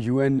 UN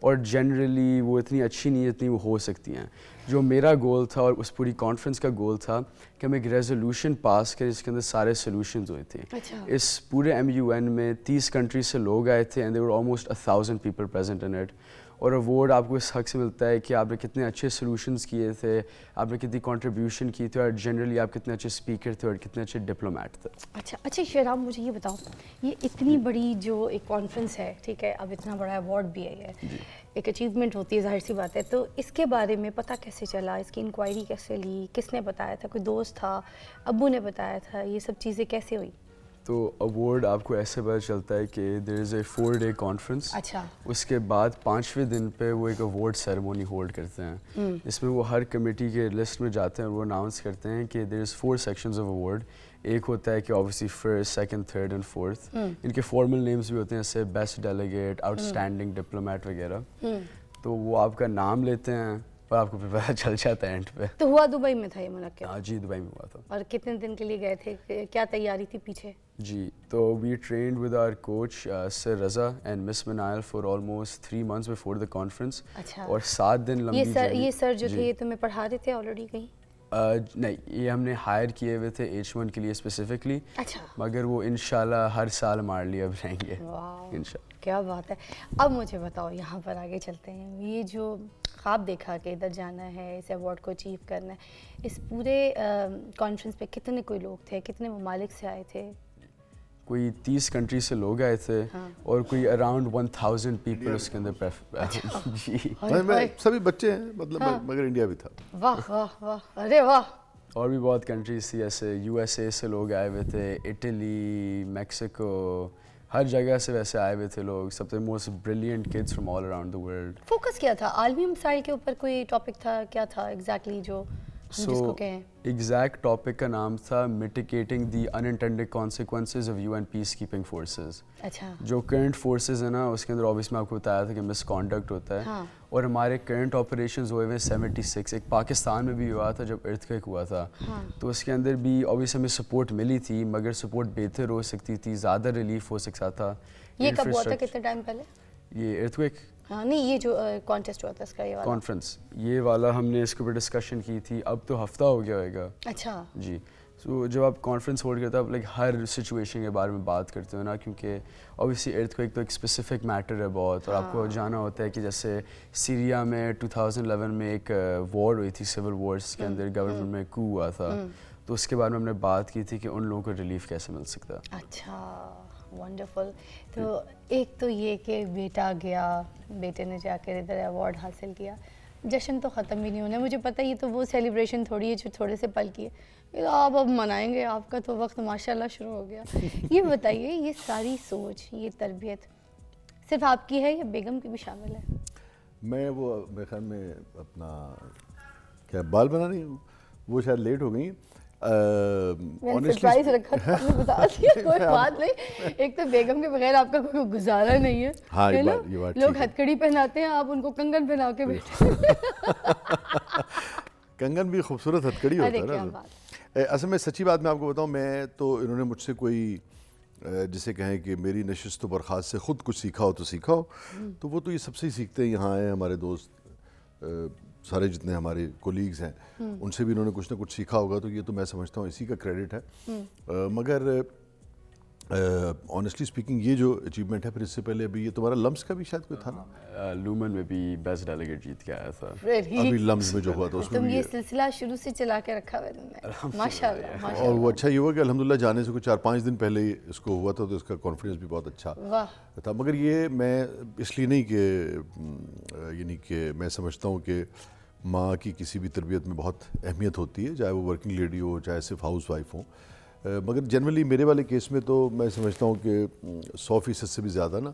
اور generally وہ اتنی اچھی نہیں جتنی وہ ہو سکتی ہیں. جو میرا گول تھا اور اس پوری کانفرنس کا گول تھا کہ ہم ایک ریزولوشن پاس کریں جس کے اندر سارے سولوشنز ہوئے تھے. اس پورے MUN میں 30 کنٹریز سے لوگ آئے تھے and there were almost 1000 people present in it. اور ایوارڈ آپ کو اس حق سے ملتا ہے کہ آپ نے کتنے اچھے سولوشنز کیے تھے, آپ نے کتنی کنٹریبیوشن کی تھی, اور جنرلی آپ کتنے اچھے اسپیکر تھے اور کتنے اچھے ڈپلومیٹ تھے. اچھا شہرام, مجھے یہ بتاؤ, یہ اتنی بڑی جو ایک کانفرنس ہے, ٹھیک ہے, اب اتنا بڑا ایوارڈ بھی ہے, ایک اچیومنٹ ہوتی ہے, ظاہر سی بات ہے, تو اس کے بارے میں پتہ کیسے چلا, اس کی انکوائری کیسے لی, کس نے بتایا تھا, کوئی دوست تھا, ابو نے بتایا تھا, یہ سب چیزیں کیسے ہوئی؟ تو ایوارڈ آپ کو ایسے پتہ چلتا ہے کہ there is a 4-day conference. اچھا. اس کے بعد 5ویں دن پہ وہ ایک ایوارڈ سیریمونی ہولڈ کرتے ہیں, جس میں وہ ہر کمیٹی کے لسٹ میں جاتے ہیں اور وہ اناؤنس کرتے ہیں کہ there is 4 sections of award. ایک ہوتا ہے کہ obviously first, second, third and fourth. ان کے فارمل نیمز بھی ہوتے ہیں جیسے best delegate, outstanding diplomat وغیرہ. تو وہ آپ کا نام لیتے ہیں اور آپ کو پھر پتہ چل جاتا ہے اینڈ پہ. تو ہوا دبئی میں تھا یہ منعقد؟ ہاں جی, دبئی میں ہوا تھا. اور کتنے دن کے لیے گئے تھے, کیا تیاری تھی پیچھے؟ جی, تو we trained with our coach sir Raza and miss Manail for almost 3 months before the conference. اور 7 دن لمبی یہ سر جو تھے یہ تمہیں پڑھا رہے تھے آلریڈی کہیں؟ نہیں, یہ ہم نے ہائر کیے ہوئے تھے H1 کے لیے اسپیسیفکلی. اچھا. مگر وہ انشاءاللہ ہر سال ہمارے لیے اب رہیں گے انشاءاللہ. کیا بات ہے. اب مجھے بتاؤ, یہاں پر آگے چلتے ہیں, یہ جو خواب دیکھا کہ ادھر جانا ہے, اس ایوارڈ کو اچیو کرنا ہے, اس پورے کانفرنس پہ کتنے کوئی لوگ تھے, کتنے ممالک سے آئے تھے؟ کوئی 30 کنٹری سے لوگ آئے تھے اور کوئی اراؤنڈ 1000 پیپل اس کے اندر. جی, سبھی بچے ہیں مطلب, مگر انڈیا بھی تھا. واہ واہ واہ, ارے واہ. اور بھی بہت کنٹریز تھی, جیسے USA سے لوگ آئے ہوئے تھے, اٹلی, میکسیکو, ہر جگہ سے ویسے آئے ہوئے تھے لوگ. سب سے most brilliant kids from all around the world. Focus کیا تھا, عالمی مسائل کے اوپر کوئی ٹاپک تھا, کیا تھا ایگزیکٹلی جو جس کو کہیں؟ ایگزیکٹ ٹاپک کا نام تھا mitigating the unintended consequences of UN peacekeeping forces. اچھا. جو کرنٹ فورسز ہیں نا, اس کے اندر آبویس میں آپ کو بتایا تھا کہ مس کانڈکٹ ہوتا ہے, اور ہمارے کرنٹ آپریشنز ہوئے ہوئے 76. ایک پاکستان میں بھی ہوا تھا جب ارتھ ہوا تھا, تو اس کے اندر بھی آبویس ہمیں سپورٹ ملی تھی, مگر سپورٹ بہتر ہو سکتی تھی, زیادہ ریلیف ہو سکتا تھا. یہ کب ہوا تھا, کتنے ٹائم پہلے یہ ارتھ ہاں نہیں, یہ جو کانٹیسٹ ہوا تھا اس کا, یہ والا کانفرنس, یہ والا ہم نے اس کے اوپر ڈسکشن کی تھی. اب تو ہفتہ ہو گیا ہوئے گا. اچھا. جی, سو جب آپ کانفرنس ہولڈ کرتے ہیں آپ لائک ہر سچویشن کے بارے میں بات کرتے ہو نا, کیونکہ اوبیسلی ارتھ کو ایک تو ایک اسپیسیفک میٹر ہے بہت, اور آپ کو جانا ہوتا ہے کہ جیسے سیریا میں 2011 میں ایک وار ہوئی تھی, سول وارس کے اندر گورنمنٹ میں کو ہوا تھا, تو اس کے بارے میں ہم نے بات کی تھی کہ ان لوگوں کو ریلیف کیسے مل سکتا ہے. اچھا, ونڈرفل. تو ایک تو یہ کہ بیٹا گیا, بیٹے نے جا کر ادھر ایوارڈ حاصل کیا, جشن تو ختم ہی نہیں ہونا. مجھے پتہ یہ تو وہ سیلیبریشن تھوڑی ہے جو تھوڑے سے پل کی ہے, آپ اب منائیں گے, آپ کا تو وقت ماشاءاللہ شروع ہو گیا. یہ بتائیے, یہ ساری سوچ, یہ تربیت صرف آپ کی ہے یا بیگم کی بھی شامل ہے؟ میں وہ میرے خیال میں اپنا کیا بال بنانی, وہ شاید لیٹ ہو گئی. سرپرائز رکھا تھا, بتا دیا, کوئی بات نہیں. ایک تو بیگم کے بغیر آپ کا کوئی گزارا نہیں ہے. ہاں, لوگ ہتھکڑی پہناتے ہیں, آپ ان کو کنگن پہنا کے بیٹھے. کنگن بھی خوبصورت ہتھکڑی ہوتا ہے نا. اصل میں سچی بات میں آپ کو بتاؤں, میں تو انہوں نے مجھ سے کوئی جسے کہیں کہ میری نشست و برخاست سے خود کچھ سیکھا ہو تو سیکھا ہو, تو وہ تو یہ سب سے ہی سیکھتے ہیں. یہاں آئے ہمارے دوست سارے جتنے ہمارے کولیگز ہیں, ان سے بھی انہوں نے کچھ نہ کچھ سیکھا ہوگا, تو یہ تو میں سمجھتا ہوں اسی کا کریڈٹ ہے. مگر آنیسٹلی اسپیکنگ یہ جو اچیومنٹ ہے, پھر اس سے پہلے ابھی یہ تمہارا لمس کا بھی شاید کوئی تھا نا, لومن میں بھی بیسٹ ڈیلیگیٹ جیت کے آیا تھا. ابھی لمس میں جو ہوا تھا اس میں تم یہ سلسلہ شروع سے چلا کے رکھا ہوا ہے ماشاءاللہ. اور وہ اچھا یہ ہوا کہ الحمدللہ جانے سے کوئی 4-5 دن پہلے ہی اس کو ہوا تھا, تو اس کا کانفیڈنس بھی بہت اچھا تھا. مگر یہ میں اس لیے نہیں کہ یعنی کہ میں سمجھتا ہوں کہ ماں کی کسی بھی تربیت میں بہت اہمیت ہوتی ہے, چاہے وہ ورکنگ لیڈی ہو, چاہے صرف ہاؤس وائف ہوں. مگر جنرلی میرے والے کیس میں تو میں سمجھتا ہوں کہ 100% سے بھی زیادہ نا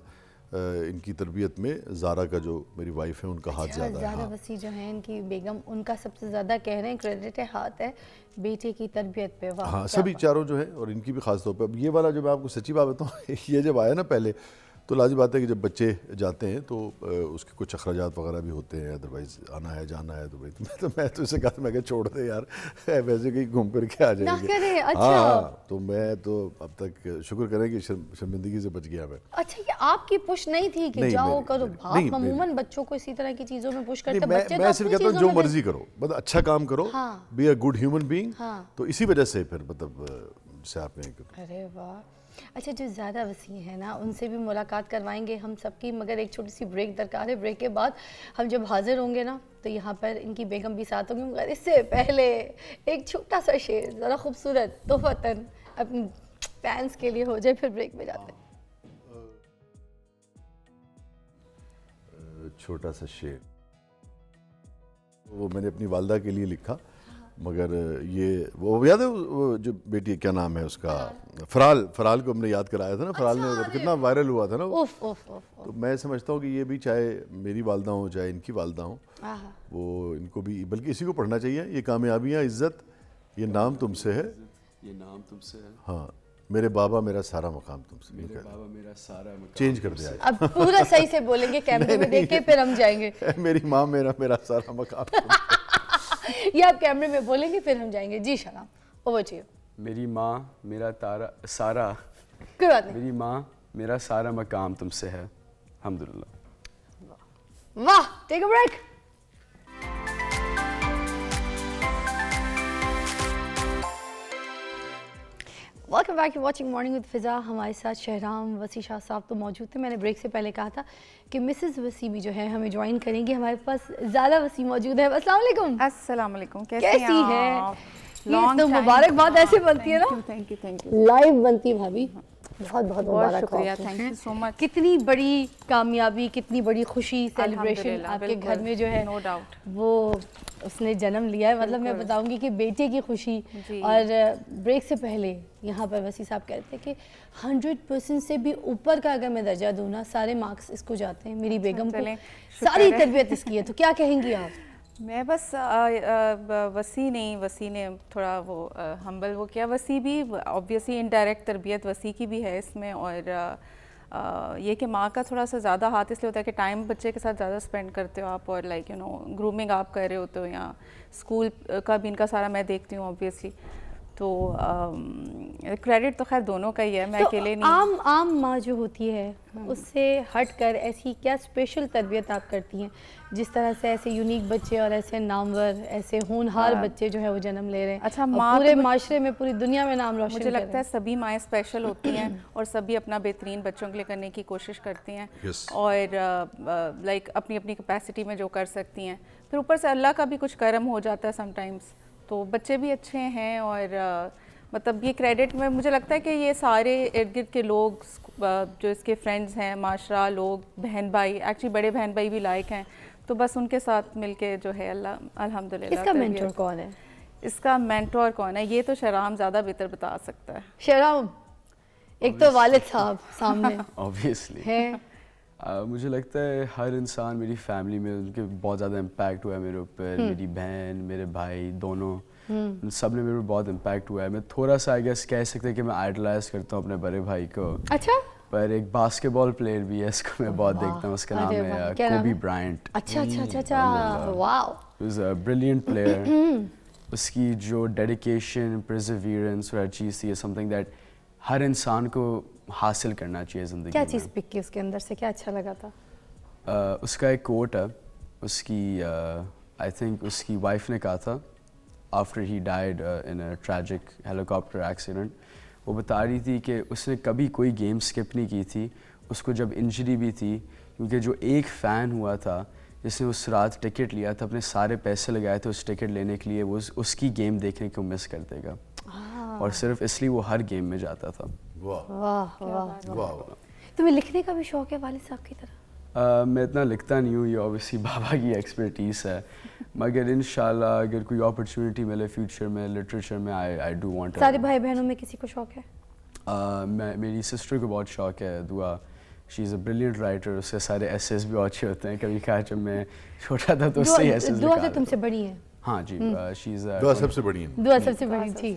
ان کی تربیت میں زارا کا جو میری وائف ہے ان کا ہاتھ زیادہ ہے. زارا وسیع جو ہیں ان کی بیگم, ان کا سب سے زیادہ کہہ رہے ہیں کریڈٹ ہے, ہاتھ ہے بیٹے کی تربیت پہ. ہاں, سبھی چاروں جو ہیں, اور ان کی بھی خاص طور پہ. اب یہ والا جو میں آپ کو سچی بات بتاؤں, یہ جب آیا نا پہلے, تو لازم بات ہے کہ جب بچے جاتے ہیں تو اس کے کچھ اخراجات وغیرہ بھی ہوتے ہیں, ادروائز آنا ہے جانا ہے دبئی. تو میں تو اسے کہا تھا, میں کہ چھوڑ دے یار, ویسے کہیں گھوم کر کے آ جائیں گے. ہاں تو میں تو اب تک شکر کریں کہ شرمندگی سے بچ گیا میں. اچھا یہ آپ کی پش نہیں تھی کہ جاؤ کرو؟ آپ عموماً بچوں کو اسی طرح کی چیزوں میں پش کرتے ہیں. میں صرف کہتا ہوں جو مرضی کرو, مطلب اچھا کام کرو, be a good human being, تو اسی وجہ سے پھر مطلب سے آپ نے. ارے واہ. اچھا جو زیادہ وسیع ہے نا ان سے بھی ملاقات کروائیں گے ہم سب کی, مگر ایک چھوٹی سی بریک درکار ہے. بریک کے بعد ہم جب حاضر ہوں گے نا تو یہاں پر ان کی بیگم بھی ساتھ ہوگی, مگر اس سے پہلے ایک چھوٹا سا شعر ذرا خوبصورت تحفتاً اپنے فینس کے لیے ہو جائے, پھر بریک میں جاتے ہیں. چھوٹا سا شعر وہ میں نے اپنی والدہ کے لیے لکھا, مگر یہ وہ یاد ہے وہ جو بیٹی کیا نام ہے اس کا, فرال کو ہم نے یاد کرایا تھا نا, فرال نے کتنا وائرل ہوا تھا نا. تو میں سمجھتا ہوں کہ یہ بھی چاہے میری والدہ ہوں چاہے ان کی والدہ ہوں, وہ ان کو بھی بلکہ اسی کو پڑھنا چاہیے. یہ کامیابیاں عزت یہ نام تم سے ہے, یہ نام تم سے ہے, ہاں میرے بابا میرا سارا مقام تم سے. میرے بابا میرا سارا مقام چینج کر دیا, اب پورا صحیح سے بولیں گے کیمرے میں دیکھ کے پھر ہم جائیں گے. میری ماں میرا سارا مقام تم سے. یہ آپ کیمرے میں بولیں گے پھر ہم جائیں گے. جی شرام اوور ٹو یو. میری ماں میرا سارا, کوئی بات نہیں. میری ماں میرا سارا مقام تم سے ہے, الحمدللہ. واہ, take a break. Welcome back, you watching morning with Faza. ہمارے ساتھ شہرام وسیع شاہ صاحب تو موجود تھے. میں نے بریک سے پہلے کہا تھا کہ مسز وسیع بھی جو ہے ہمیں جوائن کریں گی. ہمارے پاس زیادہ وسیع موجود ہے. السلام علیکم. السلام علیکم, کیسی ہے؟ یہ تو مبارکباد ایسے بنتی ہے نا, تھینک یو لائیو بنتی ہے بھابھی. بہت بہت بہت مبارک. شکریہ, تھینک یو سو مچ. کتنی بڑی کامیابی, کتنی بڑی خوشی, سیلیبریشن آپ کے گھر میں جو ہے نو ڈاؤٹ وہ اس نے جنم لیا ہے. مطلب میں بتاؤں گی کہ بیٹے کی خوشی. اور بریک سے پہلے یہاں پر وسیع صاحب کہتے ہیں کہ 100% سے بھی اوپر کا اگر میں درجہ دوں نا, سارے مارکس اس کو جاتے ہیں. میری بیگم کو ساری تربیت اس کی ہے. تو کیا کہیں گی آپ؟ میں بس وسیع نے تھوڑا وہ ہمبل وہ کیا. وسیع بھی آبویسلی انڈائریکٹ تربیت وسیع کی بھی ہے اس میں, اور یہ کہ ماں کا تھوڑا سا زیادہ ہاتھ اس لیے ہوتا ہے کہ ٹائم بچے کے ساتھ زیادہ اسپینڈ کرتے ہو آپ, اور لائک یو نو گرومنگ آپ کر رہے ہوتے ہو, یا اسکول کا بھی ان کا سارا میں دیکھتی ہوں آبویسلی. تو کریڈٹ تو خیر دونوں کا ہی ہے, میں اکیلے نہیں. عام ماں جو ہوتی ہے اس سے ہٹ کر ایسی کیا اسپیشل تربیت آپ کرتی ہیں جس طرح سے ایسے یونیک بچے اور ایسے نامور ایسے ہونہار بچے جو ہے وہ جنم لے رہے ہیں؟ اچھا, ماں پورے معاشرے میں پوری دنیا میں نام روشن. مجھے لگتا ہے سبھی مائیں اسپیشل ہوتی ہیں اور سبھی اپنا بہترین بچوں کے لیے کرنے کی کوشش کرتی ہیں, اور لائک اپنی اپنی کیپیسٹی میں جو کر سکتی ہیں. پھر اوپر سے اللہ کا بھی کچھ کرم ہو جاتا ہے سم ٹائمس, تو بچے بھی اچھے ہیں. اور مطلب یہ کریڈٹ میں مجھے لگتا ہے کہ یہ سارے ارد گرد کے لوگ جو اس کے فرینڈز ہیں, معاشرہ, لوگ, بہن بھائی, ایکچولی بڑے بہن بھائی بھی لائق ہیں, تو بس ان کے ساتھ مل کے جو ہے اللہ الحمدللہ. اس کا مینٹور کون ہے؟ اس کا مینٹور کون ہے یہ تو شہرام زیادہ بہتر بتا سکتا ہے. شہرام, ایک تو والد صاحب سامنے obviously ہے. مجھے لگتا ہے ہر انسان میری فیملی میں ان کے بہت زیادہ امپیکٹ ہوا ہے میرے اوپر. میری بہن, میرے بھائی دونوں, سب نے میرے اوپر بہت امپیکٹ ہوا ہے. میں تھوڑا سا آئی گیس کہہ سکتے ہیں کہ میں آئیڈلائز کرتا ہوں اپنے بڑے بھائی کو. اچھا, پر ایک باسکٹ بال پلیئر بھی ہے, اس کو میں بہت دیکھتا ہوں, اس کا نام ہے کوبی برائنٹ. اچھا اچھا اچھا اچھا, واو. ہی از اے بریلینٹ پلیئر. اس کی جو ڈیڈیکیشن, پرزیویرنس اور ہر چیز تھی, سم تھنگ دیٹ ہر انسان کو حاصل کرنا چاہیے زندگی میں. کیا چیز پک کی اس کے اندر سے, کیا اچھا لگا تھا؟ اس کا ایک کوٹ ہے, اس کی آئی تھنک اس کی وائف نے کہا تھا after he died in a tragic Halley copter accident. وہ بتا رہی تھی کہ اس نے کبھی کوئی گیم اسکپ نہیں کی تھی. اس کو جب انجری بھی تھی, کیونکہ جو ایک فین ہوا تھا جس نے اس رات ٹکٹ لیا تھا, اپنے سارے پیسے لگائے تھے اس ٹکٹ لینے کے لیے, وہ اس کی گیم دیکھنے کو مس کر دے گا, اور صرف اس لیے وہ ہر گیم میں جاتا تھا. واہ واہ. تمہیں لکھنے کا بھی شوق ہے والد صاحب کی طرح؟ میں اتنا لکھتا نہیں ہوں, یہ اوبیسلی بابا کی ایکسپرٹیز ہے, مگر انشاءاللہ اگر کوئی اپرچونیٹی ملے فیوچر میں لٹریچر میں, آئی ڈو وانٹ. سارے بھائی بہنوں میں کسی کو شوق ہے؟ میری سسٹر کو بہت شوق ہے دعا. شی از اے بریلینٹ رائٹر, اس سے سارے ایسیز بھی اچھے ہوتے ہیں. کبھی کہا جب میں چھوٹا تھا تو اس سے ایسیز دعا تو تم سے بڑی ہے. ہاں جی, شی از دعا سب سے بڑی ہے. دعا سب سے بڑی تھی.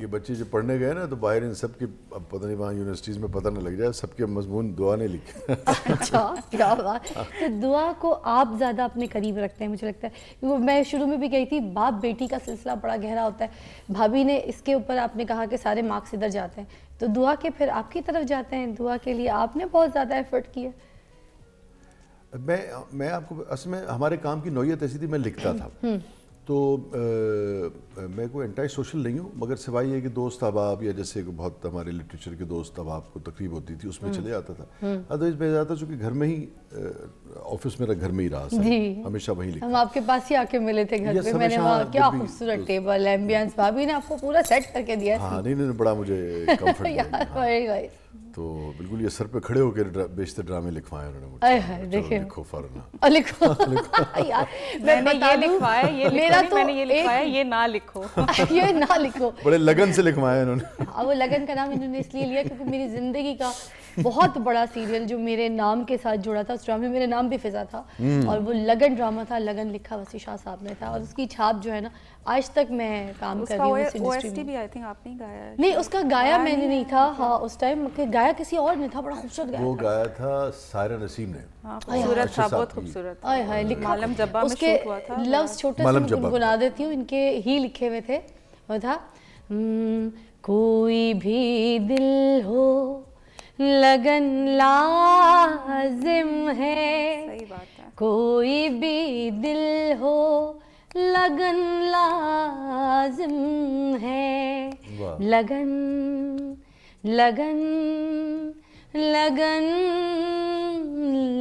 یہ بچے جب پڑھنے گئے نا تو باہر ان سب کے اب پتہ نہیں وہاں یونیورسٹیز میں پتہ نہ لگ جائے, سب کے مضمون دعا نے لکھے. اچھا, کیا بات. تو دعا کو آپ زیادہ اپنے قریب رکھتے ہیں مجھے لگتا ہے, کیونکہ میں شروع میں بھی کہی تھی باپ بیٹی کا سلسلہ بڑا گہرا ہوتا ہے. بھابھی نے اس کے اوپر آپ نے کہا کہ سارے مارکس ادھر جاتے ہیں, تو دعا کے پھر آپ کی طرف جاتے ہیں, دعا کے لیے آپ نے بہت زیادہ ایفرٹ کیا. میں آپ کو اصل میں ہمارے کام کی نوعیت ایسی تھی, میں لکھتا تھا تو میں کوئی انٹائی سوشل نہیں ہوں, مگر سوائے یہ کہ دوست احباب یا جیسے بہت ہمارے لٹریچر کے دوست احباب کو تقریب ہوتی تھی اس میں چلے جاتا تھا. ادروائز میں جاتا چونکہ گھر میں ہی آفس میرا گھر میں ہی رہا, ہمیشہ وہیں لکھا. ہم آپ کے پاس ہی آ کے ملے تھے گھر پہ, میں نے وہاں کیا خوبصورت ٹیبل, ایمبینس, بھابھی نے آپ کو پورا سیٹ کر کے دیا. ہاں نہیں بڑا مجھے کمفرٹ, تو بالکل یہ سر پہ کھڑے ہو کے بیشتر ڈرامے لکھوائے انہوں نے مجھے. دیکھیں لکھو فوراً, میں نے یہ لکھوایا, میں نے یہ لکھوایا, یہ نہ لکھو, یہ نہ لکھو. بڑے لگن سے لکھوائے انہوں نے. وہ لگن کا نام انہوں نے اس لیے لیا کیونکہ میری زندگی کا بہت بڑا سیریل جو میرے نام کے ساتھ جڑا تھا, اس ڈرامے میں میرا نام بھی فضا تھا, اور وہ لگن ڈرامہ تھا. لگن لکھا وسیع شاہ صاحب نے تھا, اور اس کی چھاپ جو ہے نا آج تک میں کام کر رہی ہوں اس انڈسٹری میں. آئی تھنک آپ نے گایا ہے. نہیں, اس کا گایا میں نے نہیں تھا, ہاں اس ٹائم گایا کسی اور نے تھا, بڑا خوبصورت گایا. وہ گایا تھا سائرہ نسیم نے. خوبصورت تھا, بہت خوبصورت. آئے ہائے, لکھا معلم جبا میں اس کے شوٹ ہوا تھا. لفظ چھوٹے سے میں گنگنا دیتی ہوں, ان کے ہی لکھے ہوئے تھے. وہ تھا کوئی بھی دل ہو لگن لازم ہے, صحیح بات ہے. کوئی بھی دل ہو لگن لازم ہے, لگن لگن لگن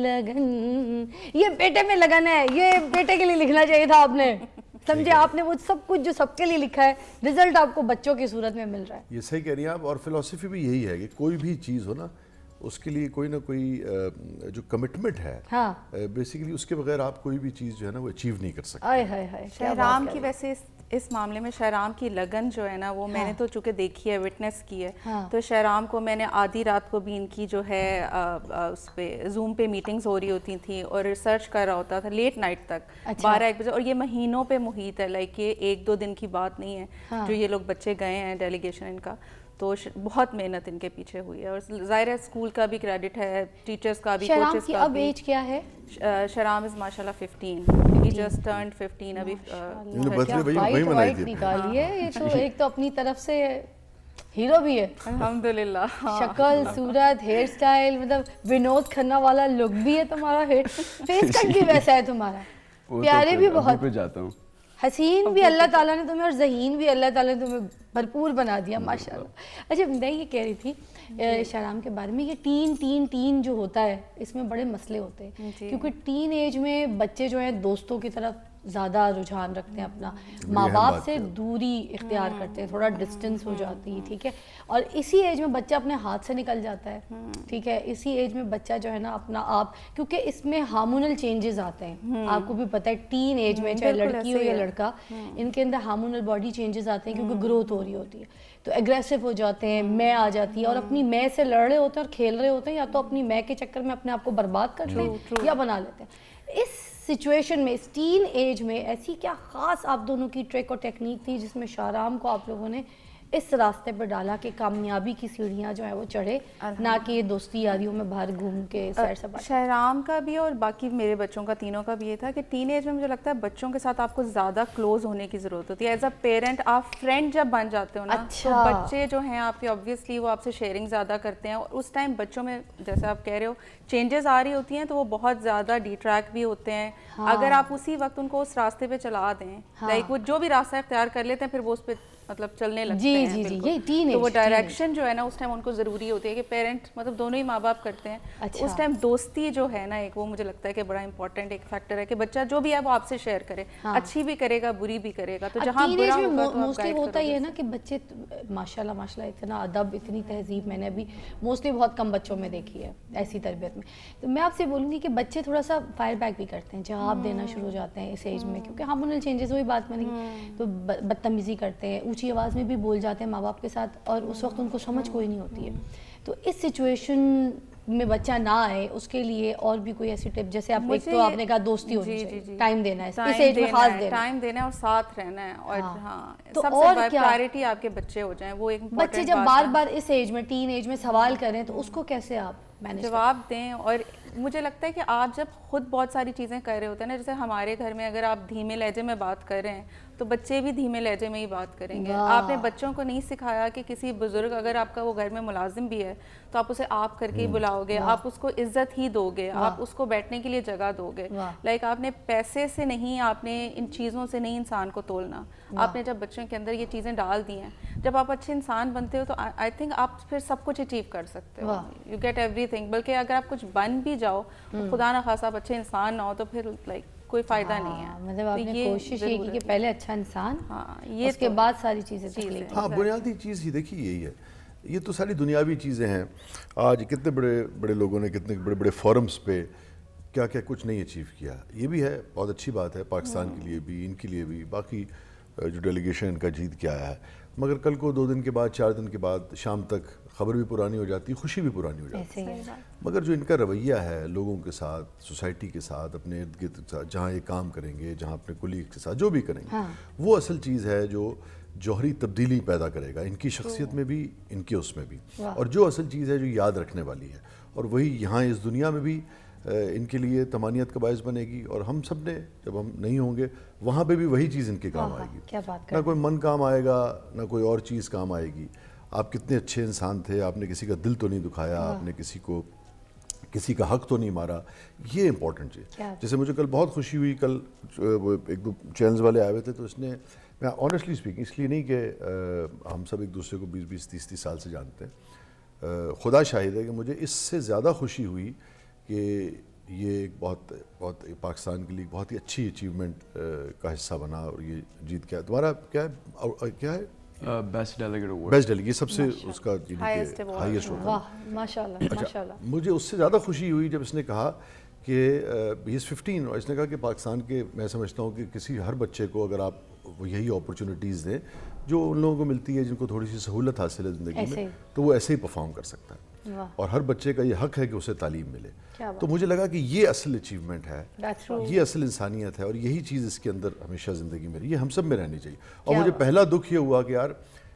لگن. یہ بیٹے میں لگن ہے, یہ بیٹے کے لیے لکھنا چاہیے تھا آپ نے, سمجھے آپ نے وہ سب کچھ جو سب کے لیے لکھا ہے, رزلٹ آپ کو بچوں کی صورت میں مل رہا ہے. یہ صحیح کہہ رہی ہیں آپ, اور فلسفی بھی یہی ہے کہ کوئی بھی چیز ہو نا اس کے لیے کوئی نہ کوئی جو کمٹمنٹ ہے, بیسیکلی اس کے بغیر آپ کوئی بھی چیز جو ہے نا وہ اچیو نہیں کر سکتے. شہرام کی ویسے اس معاملے میں شہرام کی لگن جو ہے نا وہ میں نے تو چونکہ دیکھی ہے, وٹنس کی ہے, تو شہرام کو میں نے آدھی رات کو بھی ان کی جو ہے اس پہ زوم پہ میٹنگز ہو رہی ہوتی تھیں اور ریسرچ کر رہا ہوتا تھا لیٹ نائٹ تک, 12-1 بجے, اور یہ مہینوں پہ محیط ہے, لائک یہ 1-2 دن کی بات نہیں ہے جو یہ لوگ بچے گئے ہیں ڈیلیگیشن ان کا, تو بہت محنت ان کے پیچھے ہوئی ہے. اور ظاہر ہے اسکول کا بھی کریڈٹ ہے, ٹیچرز کا بھی, کوچز کا بھی. اب ایج کیا ہے شہرام از ماشاءاللہ 15, he just turned 15 ابھی. وائٹ نکالی ہے یہ تو, ایک تو اپنی طرف سے ہیرو بھی ہے الحمدللہ, شکل صورت ہیئر سٹائل, مطلب ونود کھنہ والا لک بھی ہے تمہارا, فیس کٹ بھی ویسا ہے تمہارا, پیارے بھی بہت, جاتا ہوں حسین بھی اللہ تعالیٰ نے تمہیں, اور ذہین بھی اللہ تعالیٰ نے تمہیں بھرپور بنا دیا ماشاءاللہ. اچھا میں یہ کہہ رہی تھی شہرام کے بارے میں, یہ ٹین جو ہوتا ہے اس میں بڑے مسئلے ہوتے ہیں, کیونکہ ٹین ایج میں بچے جو ہیں دوستوں کی طرف زیادہ رجحان رکھتے ہیں, اپنا ماں باپ سے دوری اختیار کرتے ہیں, تھوڑا ڈسٹنس ہو جاتی ہے, ٹھیک ہے, اور اسی ایج میں بچہ اپنے ہاتھ سے نکل جاتا ہے, ٹھیک ہے, اسی ایج میں بچہ جو ہے نا اپنا آپ, کیونکہ اس میں ہارمونل چینجز آتے ہیں, آپ کو بھی پتہ ہے ٹین ایج میں چاہے لڑکی ہو یا لڑکا, ان کے اندر ہارمونل باڈی چینجز آتے ہیں کیونکہ گروتھ ہو رہی ہوتی ہے, تو ایگریسو ہو جاتے ہیں, میں آ جاتی ہے, اور اپنی میں سے لڑ رہے ہوتے ہیں اور کھیل رہے ہوتے ہیں, یا تو اپنی میں کے چکر میں اپنے آپ کو برباد کرتے ہیں یا بنا لیتے ہیں. اس سچویشن میں, اس ٹین ایج میں ایسی کیا خاص آپ دونوں کی ٹرک اور ٹیکنیک تھی جس میں شہرام کو آپ لوگوں نے اس راستے پر ڈالا کہ کامیابی کی سیڑھیاں جو ہیں وہ چڑھے, نہ کہ یہ دوستی یاریوں میں باہر گھوم کے سیر سپاٹے؟ شہرام کا بھی اور باقی میرے بچوں کا تینوں کا بھی یہ تھا کہ ٹین ایج میں مجھے لگتا ہے بچوں کے ساتھ آپ کو زیادہ کلوز ہونے کی ضرورت ہوتی ہے. ایز اے پیرنٹ آپ فرینڈ جب بن جاتے ہو نا, تو بچے جو ہیں آپ کے آبویسلی وہ آپ سے شیئرنگ زیادہ کرتے ہیں, اور اس ٹائم بچوں میں جیسے آپ کہہ رہے ہو چینجز آ رہی ہوتی ہیں تو وہ بہت زیادہ ڈیٹریکٹ بھی ہوتے ہیں. اگر آپ اسی وقت ان کو اس راستے پہ چلا دیں, لائک وہ جو بھی راستہ اختیار کر لیتے ہیں پھر وہ اس پہ مطلب چلنے لگتے ہیں, تو وہ ڈائریکشن جو ہے نا اس ٹائم ان کو ضروری ہوتی ہے کہ پیرنٹ مطلب دونوں ہی ماں باپ کرتے ہیں. اس ٹائم دوستی جو ہے نا ایک, وہ مجھے لگتا ہے کہ بڑا امپورٹنٹ ایک فیکٹر ہے کہ بچہ جو بھی ہے وہ آپ سے شیئر کرے, اچھی بھی کرے گا بری بھی کرے گا. تو جہاں برا ہوگا تو موسٹلی ہوتا ہی ہے نا کہ بچے ماشاءاللہ اتنا ادب, اتنی تہذیب میں نے ابھی موسٹلی بہت کم بچوں میں دیکھی ہے ایسی تربیت میں. تو میں آپ سے بولوں گی کہ بچے تھوڑا سا فائر بیک بھی کرتے ہیں, جواب دینا شروع ہو جاتے ہیں اس ایج میں, کیونکہ ہارمونل چینجز, وہی بات میں نہیں, تو بدتمیزی کرتے ہیں, اونچی آواز میں بھی بول جاتے ہیں ماں باپ کے ساتھ, اور اس وقت ان کو سمجھ کوئی نہیں ہوتی ہے. تو اس سچویشن میں بچہ نہ آئے اس کے لیے اور بھی کوئی ایسی ٹپ جیسے آپ ایک تو آپ نے کہا دوستی ہونی چاہیے, ٹائم دینا ہے, اس ایج میں خاص دینا ہے, ٹائم دینا ہے اور ساتھ رہنا ہے, اور ہاں تو سب اور سے کیا پرائرٹی آپ کے بچے ہو جائیں, وہ ایک بچے جب بار بار اس ایج میں ٹین ایج میں سوال کریں تو اس کو کیسے آپ مینیج جواب دیں. اور مجھے لگتا ہے کہ آپ جب خود بہت ساری چیزیں کر رہے ہوتے ہیں نا, جیسے ہمارے گھر میں اگر آپ دھیمے لہجے میں بات کر رہے ہیں تو بچے بھی دھیمے لہجے میں ہی بات کریں گے. آپ نے بچوں کو نہیں سکھایا کہ کسی بزرگ, اگر آپ کا وہ گھر میں ملازم بھی ہے تو آپ اسے آپ کر کے ہی بلاؤ گے, آپ اس کو عزت ہی دو گے, آپ اس کو بیٹھنے کے لیے جگہ دو گے. لائک آپ نے پیسے سے نہیں, آپ نے ان چیزوں سے نہیں انسان کو تولنا. آپ نے جب بچوں کے اندر یہ چیزیں ڈال دی ہیں, جب آپ اچھے انسان بنتے ہو تو آئی تھنک آپ پھر سب کچھ اچیو کر سکتے ہو, یو گیٹ ایوری تھنگ. بلکہ اگر آپ کچھ بن بھی جاؤ تو خدا نہ خاصا آپ اچھے انسان نہ ہو تو پھر لائک کوئی فائدہ نہیں ہے. مطلب آپ نے کوشش یہ کی کہ پہلے اچھا انسان, اس کے بعد ساری چیزیں تکلیف. ہاں بنیادی چیز ہی دیکھیے یہی ہے. یہ تو ساری دنیاوی چیزیں ہیں. آج کتنے بڑے بڑے لوگوں نے کتنے بڑے بڑے فورمز پہ کیا کیا کچھ نہیں اچیو کیا. یہ بھی ہے, بہت اچھی بات ہے پاکستان کے لیے بھی, ان کے لیے بھی, باقی جو ڈیلیگیشن ان کا جیت کے آیا ہے. مگر کل کو 2 دن کے بعد 4 دن کے بعد شام تک خبر بھی پرانی ہو جاتی, خوشی بھی پرانی ہو جاتی. مگر جو ان کا رویہ ہے لوگوں کے ساتھ, سوسائٹی کے ساتھ, اپنے ارد گرد کے ساتھ, جہاں یہ کام کریں گے, جہاں اپنے کولیگ کے ساتھ جو بھی کریں گے, وہ اصل چیز ہے جو جوہری تبدیلی پیدا کرے گا ان کی شخصیت میں بھی, ان کے اس میں بھی. اور جو اصل چیز ہے جو یاد رکھنے والی ہے, اور وہی یہاں اس دنیا میں بھی ان کے لیے طمانیت کا باعث بنے گی. اور ہم سب نے جب ہم نہیں ہوں گے وہاں پہ بھی وہی چیز ان کے کام آئے گی. نہ کوئی من کام آئے گا, نہ کوئی اور چیز کام آئے گی. آپ کتنے اچھے انسان تھے, آپ نے کسی کا دل تو نہیں دکھایا, آپ نے کسی کا حق تو نہیں مارا. یہ امپورٹنٹ چیز. جیسے مجھے کل بہت خوشی ہوئی, کل وہ 1-2 چینلز والے آئے ہوئے تھے, تو اس نے, میں آنیسٹلی اسپیکنگ, اس لیے نہیں کہ ہم سب ایک دوسرے کو 20-30 سال سے جانتے ہیں, خدا شاہد ہے کہ مجھے اس سے زیادہ خوشی ہوئی کہ یہ ایک بہت بہت پاکستان کے لیے بہت ہی اچھی اچیومنٹ کا حصہ بنا, اور یہ جیت گیا. تمہارا کیا ہے best delegate award. Best delegate, یہ سب سے اس کا ہائیسٹ ہوتا ہے. واہ ماشاءاللہ ماشاءاللہ. مجھے اس سے زیادہ خوشی ہوئی جب اس نے کہا کہ ہی از 15, اور اس نے کہا کہ پاکستان کے, میں سمجھتا ہوں کہ کسی ہر بچے کو اگر آپ یہی اپرچونیٹیز دیں جو ان لوگوں کو ملتی ہے جن کو تھوڑی سی سہولت حاصل ہے زندگی میں, تو وہ ایسے ہی پرفارم کر سکتا ہے. اور ہر بچے کا یہ حق ہے کہ اسے تعلیم ملے. تو مجھے لگا کہ یہ اصل اچیومنٹ ہے, یہ اصل انسانیت ہے, اور یہی چیز اس کے اندر ہمیشہ زندگی میں رہی, یہ ہم سب میں رہنی چاہیے. اور مجھے پہلا دکھ یہ ہوا کہ یار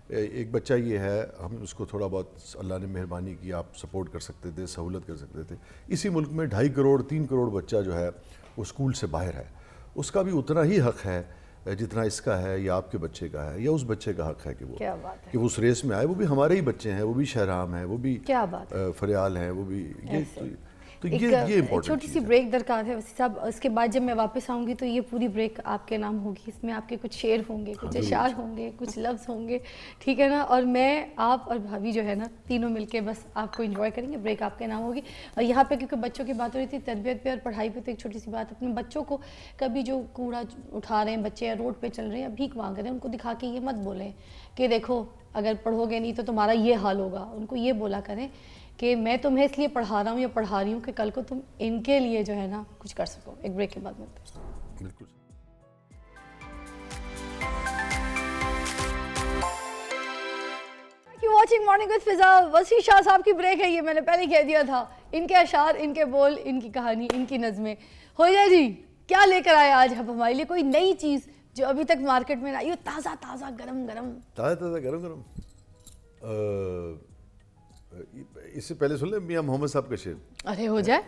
ایک بچہ یہ ہے, ہم اس کو تھوڑا بہت اللہ نے مہربانی کی, آپ سپورٹ کر سکتے تھے, سہولت کر سکتے تھے. اسی ملک میں 2.5 کروڑ 3 کروڑ بچہ جو ہے وہ اسکول سے باہر ہے, اس کا بھی اتنا ہی حق ہے جتنا اس کا ہے, یا آپ کے بچے کا ہے, یا اس بچے کا حق ہے کہ وہ اس ریس میں آئے. وہ بھی ہمارے ہی بچے ہیں, وہ بھی شہرام ہیں, وہ بھی فریال ہیں, وہ بھی. تو یہ امپورٹنٹ چھوٹی سی بریک درکار ہے وسیع صاحب. اس کے بعد جب میں واپس آؤں گی تو یہ پوری بریک آپ کے نام ہوگی, اس میں آپ کے کچھ شعر ہوں گے, کچھ اشعار ہوں گے, کچھ لفظ ہوں گے, ٹھیک ہے نا. اور میں, آپ اور بھابھی جو ہے نا, تینوں مل کے بس آپ کو انجوائے کریں گے. بریک آپ کے نام ہوگی. اور یہاں پہ کیونکہ بچوں کی بات ہو رہی تھی, تربیت پہ اور پڑھائی پہ, تو ایک چھوٹی سی بات, اپنے بچوں کو کبھی جو کوڑا اٹھا رہے ہیں بچے, یا روڈ پہ چل رہے ہیں, یا بھیک مانگ رہے ہیں, ان کو دکھا کے یہ مت بولیں کہ دیکھو اگر پڑھو گے نہیں تو تمہارا یہ حال ہوگا. ان کو یہ بولا کریں کہ میں تمہیں اس لیے پڑھا رہا ہوں یا پڑھا رہی ہوں کہ کل کو تم ان کے لیے جو ہے نا کچھ کر سکو. ایک بریک کے بعد ملتے ہیں. بالکل. واچنگ مارننگ وتھ فضا. وسیع شاہ صاحب کی بریک ہے یہ, میں نے پہلے کہہ دیا تھا. ان کے اشعار, ان کے بول, ان کی کہانی, ان کی نظمیں. ہو جائے جی, کیا لے کر آئے آج آپ ہمارے لیے؟ کوئی نئی چیز جو ابھی تک مارکیٹ میں آئی ہو, تازہ تازہ گرم گرم. گرم گرم. اس سے پہلے سن لیں میاں محمد صاحب کا شعر. ارے ہو جائے,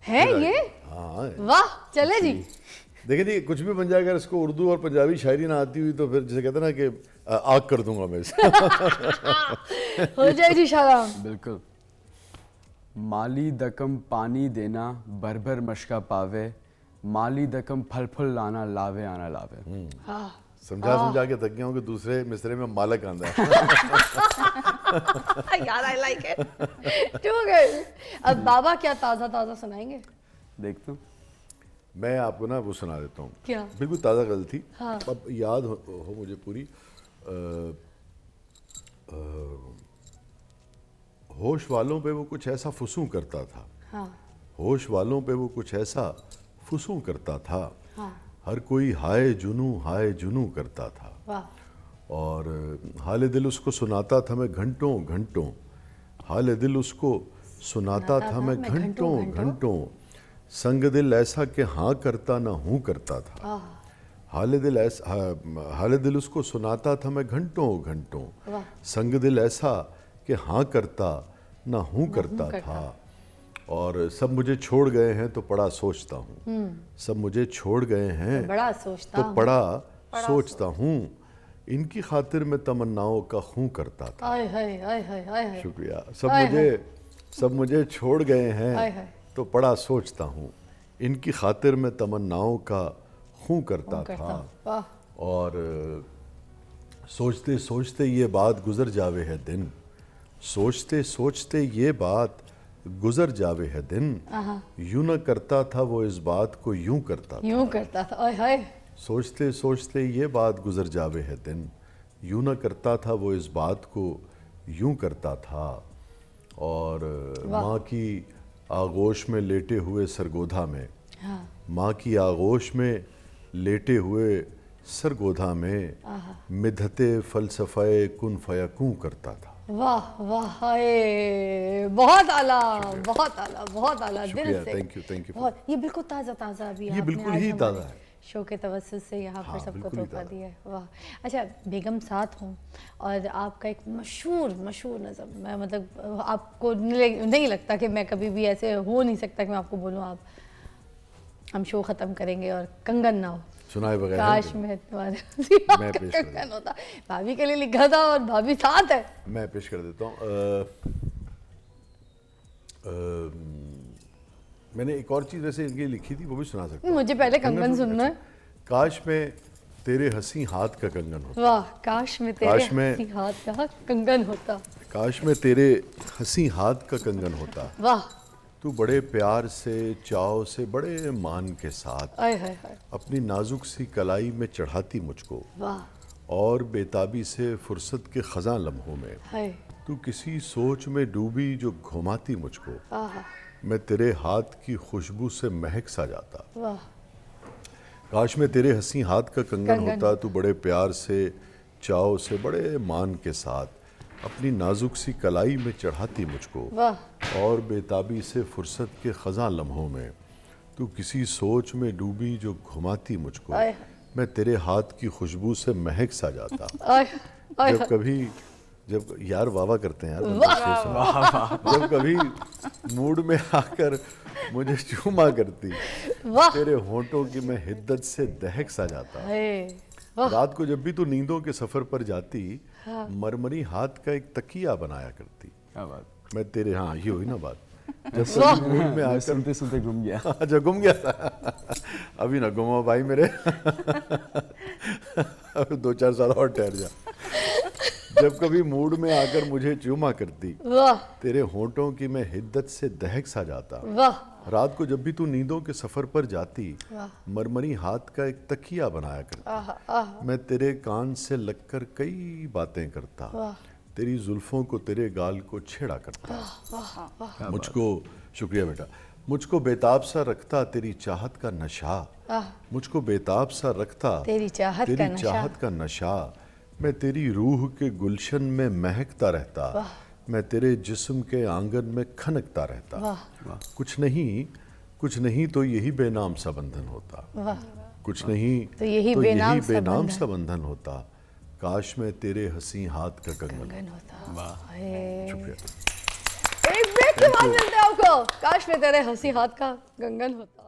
ہے یہ؟ ہاں واہ, چلے جی. دیکھیں جی, کچھ بھی بن جائے, اگر اس کو اردو اور پنجابی شاعری نہ آتی ہوئی تو پھر جسے کہتے ہیں نا کہ آگ کر دوں گا میں اسے. ہو جائے جی شاہرام. بالکل. مالی دکم پانی دینا بھر بھر مشکا پاوے, مالی دکم پھل پھل لانا لاوے آنا لاوے. سمجھا کے تھک گیا ہوں کہ دوسرے مصرے میں مالک آندہ ہے. یار آئی لائک اٹ. ٹھیک ہے, اب بابا کیا تازہ تازہ سنائیں گے؟ دیکھتا ہوں. میں آپ کو نا وہ سنا دیتا ہوں. کیا؟ بالکل تازہ غزل تھی, اب یاد ہو مجھے پوری. ہوش والوں پہ وہ کچھ ایسا فسوں کرتا تھا, ہوش والوں پہ وہ کچھ ایسا فسوں کرتا تھا, ہر کوئی ہائے جنوں کرتا تھا, اور حال دل اس کو سناتا تھا میں گھنٹوں گھنٹوں, حال دل اس کو سناتا تھا میں گھنٹوں گھنٹوں، سنگ دل ایسا کہ ہاں کرتا نہ ہوں کرتا تھا، حال دل اس کو سناتا تھا میں گھنٹوں گھنٹوں، سنگ دل ایسا کہ ہاں کرتا نہ ہوں کرتا تھا، اور سب مجھے چھوڑ گئے ہیں تو پڑا سوچتا ہوں، سب مجھے چھوڑ گئے ہیں بڑا سوچتا تو پڑا سوچتا ہوں، ان کی خاطر میں تمناؤں کا خوں کرتا تھا۔ آئے ہائے آئے ہائے آئے ہائے، شکریہ۔ سب مجھے چھوڑ گئے ہیں تو پڑا سوچتا ہوں، ان کی خاطر میں تمناؤں کا خوں کرتا تھا، اور سوچتے سوچتے یہ بات گزر جاوے ہے دن، سوچتے سوچتے یہ بات گزر جاوے ہے دن، یوں نہ کرتا تھا وہ اس بات کو یوں کرتا تھا، یوں کرتا تھا، آئے ہائے، سوچتے سوچتے یہ بات گزر جاوے ہے دن، یوں نہ کرتا تھا وہ اس بات کو یوں کرتا تھا، اور ماں کی آغوش میں لیٹے ہوئے سرگودھا میں، ماں کی آغوش میں لیٹے ہوئے سرگودھا میں، مدحت فلسفہ کن فیکون کرتا تھا۔ واہ واہ، ہائے، بہت اعلیٰ بہت اعلیٰ بہت اعلیٰ، دل سے، تھینک یو۔ بہت، یہ بالکل تازہ تازہ ابھی یہ بالکل ہی تازہ ہے، شو کے توسط سے یہاں پر سب کو تحفہ دیا ہے، واہ۔ اچھا، بیگم ساتھ ہوں اور آپ کا ایک مشہور نظم، میں مطلب آپ کو نہیں لگتا کہ میں کبھی بھی ایسے ہو نہیں سکتا کہ میں آپ کو بولوں آپ، ہم شو ختم کریں گے اور کنگن نہ ہو، سنائے بغیر کاش میں تمہارے کنگن ہوتا، بھابھی کے لیے لکھا تھا اور بھابھی ساتھ ہے۔ میں پیش کر دیتا ہوں۔ میں نے ایک اور چیز ویسے ان کی لکھی تھی، وہ بھی سنا سکتا ہوں۔ مجھے پہلے کنگن سننا ہے۔ کاش میں تیرے ہنسی ہاتھ کا کنگن ہوتا، واہ، کاش میں تیرے ہنسی ہاتھ کا کنگن ہوتا، کاش میں تیرے ہنسی ہاتھ کا کنگن ہوتا، واہ، تو بڑے پیار سے چاو سے بڑے مان کے ساتھ آئے ہائے ہائے، اپنی نازک سی کلائی میں چڑھاتی مجھ کو، واہ، اور بےتابی سے فرصت کے خزاں لمحوں میں ہائے، تو کسی سوچ میں ڈوبی جو گھماتی مجھ کو، آہا، میں تیرے ہاتھ کی خوشبو سے مہک سا جاتا، واہ، کاش میں تیرے ہنسی ہاتھ کا کنگن ہوتا، تو بڑے پیار سے چاو سے بڑے مان کے ساتھ اپنی نازک سی کلائی میں چڑھاتی مجھ کو، واہ، اور بےتابی سے فرصت کے خزاں لمحوں میں تو کسی سوچ میں ڈوبی جو گھماتی مجھ کو، آئے، میں تیرے ہاتھ کی خوشبو سے مہک سا جاتا، آئے، آئے، جب کبھی یار واہ کرتے ہیں یار، جب کبھی موڈ میں آ کر مجھے چوما کرتی، واہ، تیرے ہونٹوں کی میں حدت سے دہک سا جاتا، ہائے، واہ، رات کو جب بھی تو نیندوں کے سفر پر جاتی، مرمری ہاتھ کا ایک تکیہ بنایا کرتی، کیا بات، میں تیرے، ہاں یہ ہوئی نا بات، جب کبھی موڈ میں آ کر سنتے سنتے گم گیا، اچھا گم گیا تھا، ابھی نہ گمو بھائی میرے، دو چار سال اور ٹھہر جا، جب کبھی موڈ میں آ کر مجھے چوما کرتی، واہ، تیرے ہونٹوں کی میں حدت سے دہک سا جاتا، واہ، رات کو جب بھی تو نیندوں کے سفر پر جاتی، مرمری ہاتھ کا ایک تکیہ بنایا کرتی، میں تیرے کان سے لگ کر کئی باتیں کرتا، تیری زلفوں کو تیرے گال کو چھیڑا کرتا، مجھ کو، شکریہ بیٹا، مجھ کو بےتاب سا رکھتا تیری چاہت کا نشہ، مجھ کو بےتاب سا رکھتا تیری چاہت کا نشہ، میں تیری روح کے گلشن میں مہکتا رہتا، میں تیرے جسم کے آنگن میں کھنکتا رہتا، کچھ نہیں تو یہی بے نام سا بندھن ہوتا، کچھ نہیں تو یہی بے بے نام نام سا بندھن ہوتا، کاش میں تیرے ہنسی ہاتھ کا کنگن کنگن ہوتا، ہائے، شکریہ۔ ایک بریک کے بعد ملتے ہیں آپ کو، کاش میں تیرے ہنسی ہاتھ کا کنگن ہوتا۔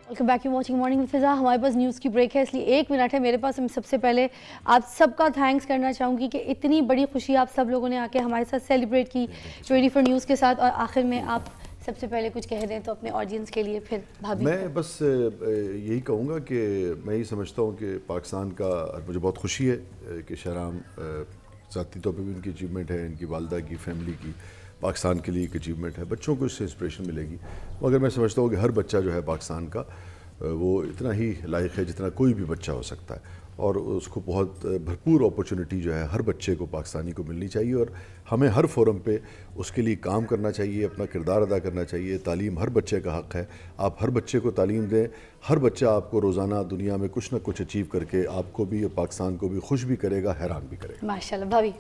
Welcome back, you watching morning with Faza. ہمارے پاس نیوز کی بریک ہے، اس لیے 1 منٹ ہے میرے پاس۔ میں سب سے پہلے آپ سب کا تھینکس کرنا چاہوں گی کہ اتنی بڑی خوشی آپ سب لوگوں نے آ کے ہمارے ساتھ سیلیبریٹ کی 24 نیوز کے ساتھ، اور آخر میں آپ سب سے پہلے کچھ کہہ دیں تو اپنے آڈینس کے لیے، پھر بھابھی۔ میں بس یہی کہوں گا کہ میں یہ سمجھتا ہوں کہ پاکستان کا، مجھے بہت خوشی ہے کہ شہرام ذاتی طور پہ بھی ان کی اچیومنٹ ہے، ان کی والدہ کی، فیملی کی، پاکستان کے لیے ایک اچیومنٹ ہے، بچوں کو اس سے انسپریشن ملے گی، مگر میں سمجھتا ہوں کہ ہر بچہ جو ہے پاکستان کا وہ اتنا ہی لائق ہے جتنا کوئی بھی بچہ ہو سکتا ہے، اور اس کو بہت بھرپور اپرچونٹی جو ہے ہر بچے کو پاکستانی کو ملنی چاہیے, اور ہمیں ہر فورم پہ اس کے لیے کام کرنا چاہیے, اپنا کردار ادا کرنا چاہیے. تعلیم ہر بچے کا حق ہے, آپ ہر بچے کو تعلیم دیں. ہر بچہ آپ کو روزانہ دنیا میں کچھ نہ کچھ اچیو کر کے آپ کو بھی اور پاکستان کو بھی خوش بھی کرے گا, حیران بھی کرے گا. ماشاء اللہ. بھابھی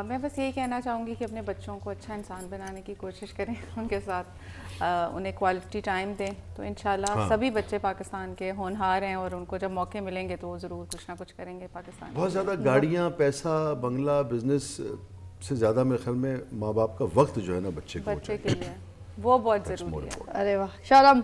میں بس یہی کہنا چاہوں گی کہ اپنے بچوں کو اچھا انسان بنانے کی کوشش کریں, ان کے ساتھ انہیں کوالٹی ٹائم دیں, تو انشاءاللہ سبھی بچے پاکستان کے ہونہار ہیں, اور ان کو جب موقع ملیں گے تو وہ ضرور کچھ نہ کچھ کریں گے پاکستان. بہت زیادہ گاڑیاں, پیسہ, بنگلہ, بزنس سے زیادہ میرے خیال میں ماں باپ کا وقت جو ہے نا بچے کے لیے وہ بہت ضروری ہے. ارے واہ. شارم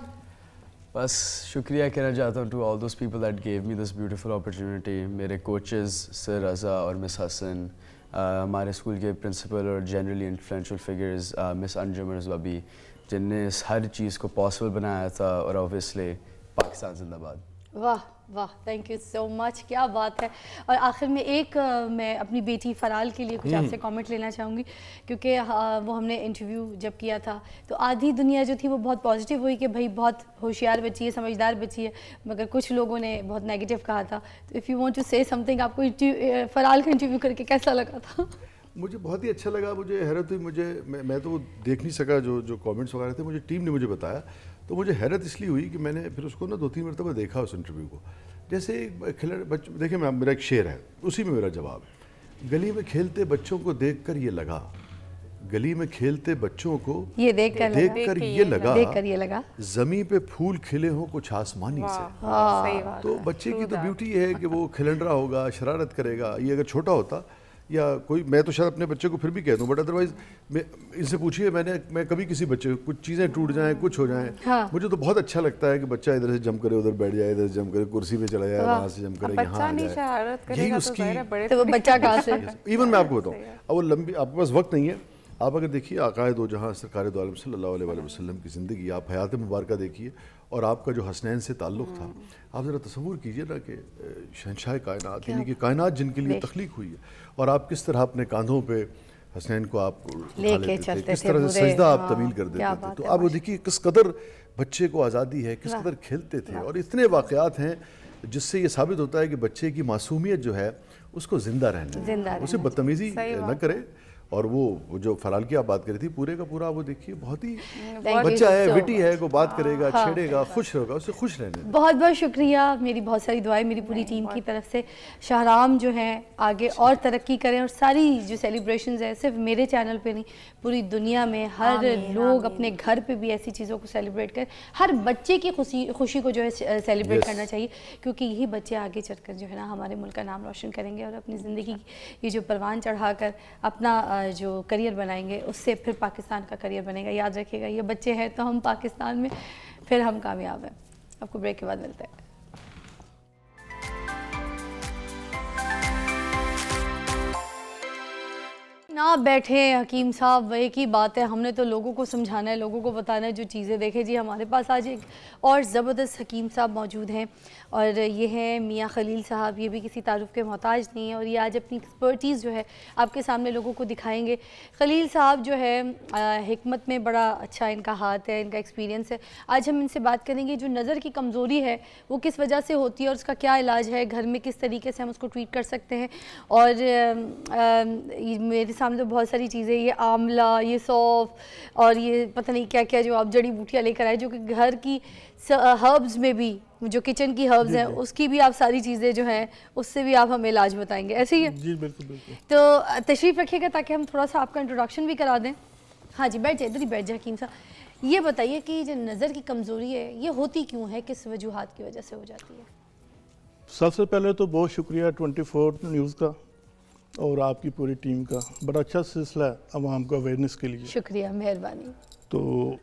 بس شکریہ کہنا چاہتا ہوں to all those people that gave me this beautiful opportunity. میرے کوچز سر رضا اور مس حسن, ہمارے اسکول کے پرنسپل اور generally influential figures miss Anjum اور بابی, جن نے اس ہر چیز کو پاسبل بنایا تھا, اور اوبویسلی پاکستان زندہ باد. واہ واہ, تھینک یو سو مچ, کیا بات ہے. اور آخر میں ایک میں اپنی بیٹی فرال کے لیے کچھ آپ سے کامنٹ لینا چاہوں گی, کیونکہ وہ ہم نے انٹرویو جب کیا تھا تو آدھی دنیا جو تھی وہ بہت پازیٹیو ہوئی کہ بھائی بہت ہوشیار بچی ہے, سمجھدار بچی ہے, مگر کچھ لوگوں نے بہت نیگیٹو کہا تھا. تو اف یو وانٹ ٹو سے سم تھنگ, آپ کو فرال کا انٹرویو کر کے کیسا لگا تھا؟ مجھے بہت ہی اچھا لگا. مجھے حیرت ہوئی, میں تو وہ دیکھ نہیں سکا جو کامنٹس وغیرہ تھے, مجھے ٹیم نے مجھے بتایا, تو مجھے حیرت اس لیے ہوئی کہ میں نے پھر اس کو نا 2-3 مرتبہ دیکھا اس انٹرویو کو. جیسے دیکھیں میرا ایک شعر ہے, اسی میں میرا جواب ہے. گلی میں کھیلتے بچوں کو دیکھ کر یہ لگا, گلی میں کھیلتے بچوں کو یہ دیکھ کر یہ لگا, زمین پہ پھول کھلے ہوں کچھ آسمانی سے. تو بچے کی تو بیوٹی یہ ہے کہ وہ کھلنڈرا ہوگا, شرارت کرے گا. یہ اگر چھوٹا ہوتا یا کوئی, میں تو شاید اپنے بچے کو پھر بھی کہہ دوں, بٹ ادروائز ان سے پوچھیے, میں کبھی کسی بچے کو کچھ چیزیں ٹوٹ جائیں, کچھ ہو جائیں, مجھے تو بہت اچھا لگتا ہے کہ بچہ ادھر سے جمپ کرے, ادھر بیٹھ جائے, ادھر سے جمپ کرے, کرسی پہ چلا جائے, وہاں سے جمپ کرے, یہاں آ جائے. یہی اس کی, تو بچہ کہاں سے, ایون میں آپ کو بتاؤں, اب وہ لمبی, آپ کے پاس وقت نہیں ہے, آپ اگر دیکھیے آقائے دو جہاں سرکار دو عالم صلی اللہ علیہ وسلم کی زندگی, آپ حیات مبارکہ دیکھیے, اور آپ کا جو حسنین سے تعلق تھا, آپ ذرا تصور کیجئے نا کہ شہنشاہ کائنات, یعنی کہ کائنات جن کے لیے تخلیق ہوئی ہے, اور آپ کس طرح اپنے کاندھوں پہ حسنین کو آپ اٹھا لیتے تھے, کس طرح سے سجدہ آپ طویل کر دیتے تھے. تو آپ وہ دیکھیے کس قدر بچے کو آزادی ہے, کس قدر کھیلتے تھے. اور اتنے واقعات ہیں جس سے یہ ثابت ہوتا ہے کہ بچے کی معصومیت جو ہے اس کو زندہ رہنے دیں, اسے بدتمیزی نہ کرے. اور وہ جو فرال کی آپ بات کری تھی, پورے کا پورا وہ دیکھیے بہت ہی بچہ ہے, وٹی ہے, کو بات کرے گا, چھیڑے گا, خوش ہوگا, اسے خوش رہنے دیں. بہت بہت شکریہ, میری بہت ساری دعائیں میری پوری ٹیم کی طرف سے. شاہرام جو ہیں آگے اور ترقی کریں, اور ساری جو سیلیبریشنز ہیں صرف میرے چینل پہ نہیں, پوری دنیا میں ہر لوگ اپنے گھر پہ بھی ایسی چیزوں کو سیلیبریٹ کریں. ہر بچے کی خوشی کو جو ہے سیلیبریٹ کرنا چاہیے, کیونکہ یہی بچے آگے چل کر جو ہے نا ہمارے ملک کا نام روشن کریں گے, اور اپنی زندگی یہ جو پروان چڑھا کر اپنا جو کریئر بنائیں گے, اس سے پھر پاکستان کا کریئر بنے گا. یاد رکھیے گا, یہ بچے ہیں تو ہم پاکستان میں, پھر ہم کامیاب ہیں. آپ کو بریک کے بعد ملتے ہیں. نہ بیٹھے حکیم صاحب, ایک ہی بات ہے, ہم نے تو لوگوں کو سمجھانا ہے, لوگوں کو بتانا ہے جو چیزیں. دیکھیں جی, ہمارے پاس آج ایک اور زبردست حکیم صاحب موجود ہیں, اور یہ ہیں میاں خلیل صاحب. یہ بھی کسی تعارف کے محتاج نہیں ہیں, اور یہ آج اپنی ایکسپرٹیز جو ہے آپ کے سامنے لوگوں کو دکھائیں گے. خلیل صاحب جو ہے حکمت میں بڑا اچھا ان کا ہاتھ ہے, ان کا ایکسپیرینس ہے. آج ہم ان سے بات کریں گے جو نظر کی کمزوری ہے وہ کس وجہ سے ہوتی ہے, اور اس کا کیا علاج ہے, گھر میں کس طریقے سے ہم اس کو ٹریٹ کر سکتے ہیں. اور میرے سامنے تو بہت ساری چیزیں, یہ آملہ, یہ سونف, اور یہ پتہ نہیں کیا کیا جو آپ جڑی بوٹیاں لے کر آئے, جو کہ گھر کی ہربز میں بھی, جو کچن کی ہربز ہیں اس کی بھی آپ ساری چیزیں جو ہیں اس سے بھی آپ ہمیں علاج بتائیں گے, ایسے ہی ہے؟ جی بالکل بالکل. تو تشریف رکھیے گا تاکہ ہم تھوڑا سا آپ کا انٹروڈکشن بھی کرا دیں. ہاں جی, بیٹھ جائے, ادھر ہی بیٹھ جائے حکیم صاحب. یہ بتائیے کہ جو نظر کی کمزوری ہے یہ ہوتی کیوں ہے, کس وجوہات کی وجہ سے ہو جاتی ہے؟ سب سے پہلے تو بہت شکریہ 24 نیوز کا اور آپ کی پوری ٹیم کا, بڑا اچھا سلسلہ ہے عوام کو اویئرنیس کے لیے. شکریہ, مہربانی. تو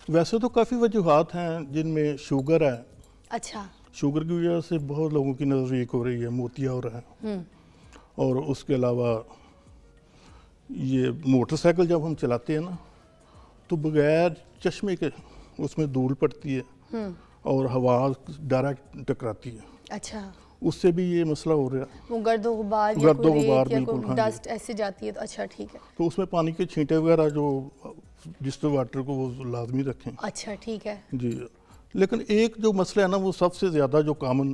ویسے تو کافی وجوہات ہیں جن میں شوگر ہے. اچھا. شوگر کی وجہ سے بہت لوگوں کی نظر ویک ہو رہی ہے, موتیا ہو رہا ہے. اور اس کے علاوہ یہ موٹر سائیکل جب ہم چلاتے ہیں نا تو بغیر چشمے کے اس میں دھول پڑتی ہے اور ہوا ڈائریکٹ ٹکراتی ہے. اچھا. اس سے بھی یہ مسئلہ ہو رہا ہے, وہ گرد و غبار یا کوئی ڈسٹ ایسے جاتی ہے. تو اچھا ٹھیک ہے. تو اس میں پانی کے چھینٹے وغیرہ جو ڈسٹل واٹر کو وہ لازمی رکھیں. اچھا ٹھیک ہے. جی. لیکن ایک جو مسئلہ ہے نا وہ سب سے زیادہ جو کامن